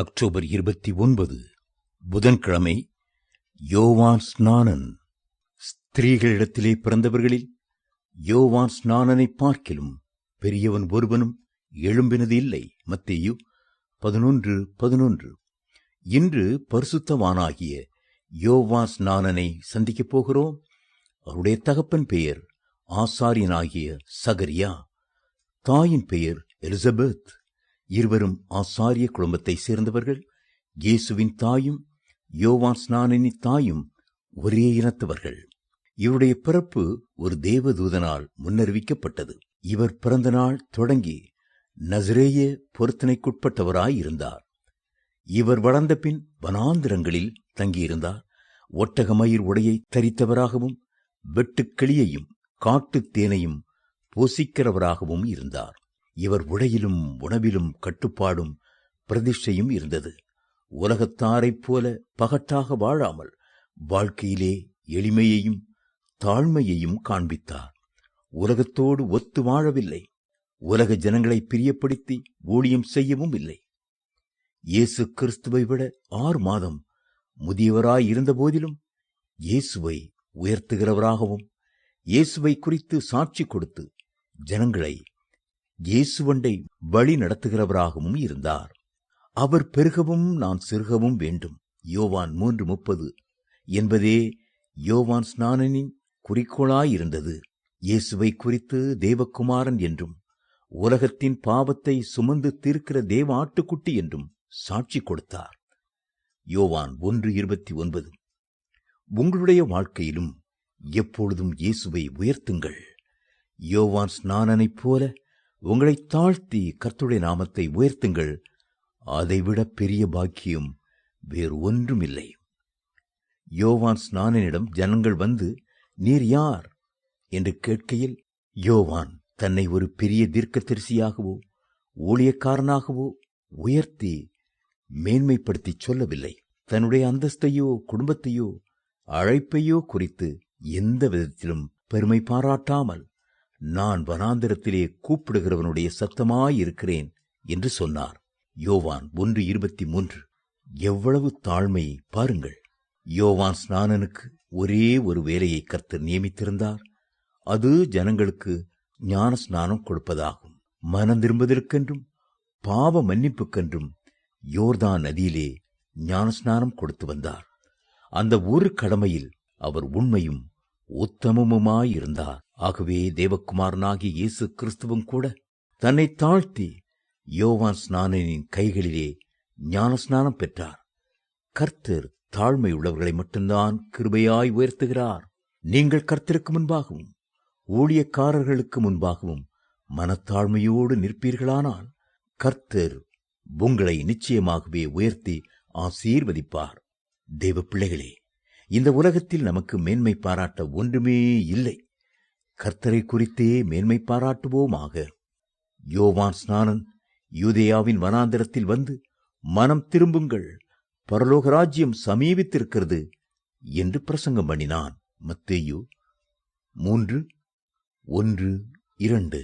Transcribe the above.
October 29 புதன்கிழமை. யோவான் ஸ்நானன். ஸ்திரீகளிடத்திலே பிறந்தவர்களில் யோவான் ஸ்நானனை பார்க்கிலும் பெரியவன் ஒருவனும் எழும்பினது இல்லை. மத்தேயு 11:11. இன்று பரிசுத்தவானாகிய யோவான் ஸ்நானனை சந்திக்கப் போகிறோம். அவருடைய தகப்பன் பெயர் ஆசாரியனாகிய சகரியா, தாயின் பெயர் எலிசபெத். இருவரும் ஆசாரிய குடும்பத்தை சேர்ந்தவர்கள். இயேசுவின் தாயும் யோவான் ஸ்நானனின் தாயும் ஒரே இனத்தவர்கள். இவருடைய பிறப்பு ஒரு தேவதூதனால் முன்னறிவிக்கப்பட்டது. இவர் பிறந்த நாள் தொடங்கி நசரேய பொருத்தனைக்குட்பட்டவராயிருந்தார். இவர் வளர்ந்த பின் வனாந்திரங்களில் தங்கியிருந்தார். ஒட்டகமயிர் உடையை தரித்தவராகவும் வெட்டுக்கிளியையும் காட்டுத் தேனையும் போசிக்கிறவராகவும் இருந்தார். இவர் உடையிலும் உணவிலும் கட்டுப்பாடும் பிரதிஷ்டையும் இருந்தது. உலகத்தாரைப் போல பகட்டாக வாழாமல் வாழ்க்கையிலே எளிமையையும் தாழ்மையையும் காண்பித்தார். உலகத்தோடு ஒத்து வாழவில்லை. உலக ஜனங்களை பிரியப்படுத்தி ஊழியம் செய்யவும் இல்லை. இயேசு கிறிஸ்துவை விட 6 மாதம் முதியவராயிருந்த போதிலும் இயேசுவை உயர்த்துகிறவராகவும் இயேசுவை குறித்து சாட்சி கொடுத்து ஜனங்களை இயேசுவண்டை வழி நடத்துகிறவராகவும் இருந்தார். அவர் பெருகவும் நான் சிறுகவும் வேண்டும். யோவான் 3:30 என்பதே யோவான் ஸ்நானனின் குறிக்கோளாயிருந்தது. இயேசுவை குறித்து தேவகுமாரன் என்றும் உலகத்தின் பாவத்தை சுமந்து தீர்க்கிற தேவ ஆட்டுக்குட்டி என்றும் சாட்சி கொடுத்தார். யோவான் 1:29. உங்களுடைய வாழ்க்கையிலும் எப்பொழுதும் இயேசுவை உயர்த்துங்கள். யோவான் ஸ்நானனைப் போல உங்களை தாழ்த்தி கர்த்தருடைய நாமத்தை உயர்த்துங்கள். அதைவிட பெரிய பாக்கியம் வேறு ஒன்றுமில்லை. யோவான் ஸ்நானனிடம் ஜனங்கள் வந்து, நீர் யார் என்று கேட்கையில், யோவான் தன்னை ஒரு பெரிய தீர்க்கதரிசியாகவோ ஊழியக்காரனாகவோ உயர்த்தி மேன்மைப்படுத்தி சொல்லவில்லை. தன்னுடைய அந்தஸ்தையோ குடும்பத்தையோ அழைப்பையோ குறித்து எந்த விதத்திலும் பெருமை பாராட்டாமல், நான் வனாந்திரத்திலே கூப்பிடுகிறவனுடைய சத்தமாயிருக்கிறேன் என்று சொன்னார். யோவான் 1:23. எவ்வளவு தாழ்மை பாருங்கள். யோவான் ஸ்நானனுக்கு ஒரே ஒரு வேலையை கர்த்தர் நியமித்திருந்தார். அது ஜனங்களுக்கு ஞான ஸ்நானம் கொடுப்பதாகும். மனம் திரும்புவதற்கென்றும் பாவ மன்னிப்புக்கென்றும் யோர்தான் நதியிலே ஞான ஸ்நானம் கொடுத்து வந்தார். அந்த ஒரு கடமையில் அவர் உண்மையும் உத்தமமுமாயிருந்தார். ஆகவே தேவகுமாரனாகிய இயேசு கிறிஸ்துவும் கூட தன்னை தாழ்த்தி யோவான் ஸ்நானனின் கைகளிலே ஞானஸ்நானம் பெற்றார். கர்த்தர் தாழ்மை உள்ளவர்களை மட்டும்தான் கிருபையாய் உயர்த்துகிறார். நீங்கள் கர்த்தருக்கு முன்பாகவும் ஊழியக்காரர்களுக்கு முன்பாகவும் மனத்தாழ்மையோடு நிற்பீர்களானால் கர்த்தர் உங்களை நிச்சயமாகவே உயர்த்தி ஆசீர்வதிப்பார். தேவ பிள்ளைகளே, இந்த உலகத்தில் நமக்கு மேன்மை பாராட்ட ஒன்றுமே இல்லை. கர்த்தரை குறித்தே மேன்மை பாராட்டுவோமாக. யோவான் ஸ்நானன் யூதேயாவின் வனாந்திரத்தில் வந்து, மனம் திரும்புங்கள், பரலோக ராஜ்யம் சமீபித்திருக்கிறது என்று பிரசங்கம் பண்ணினான். மத்தேயு 3:1-2.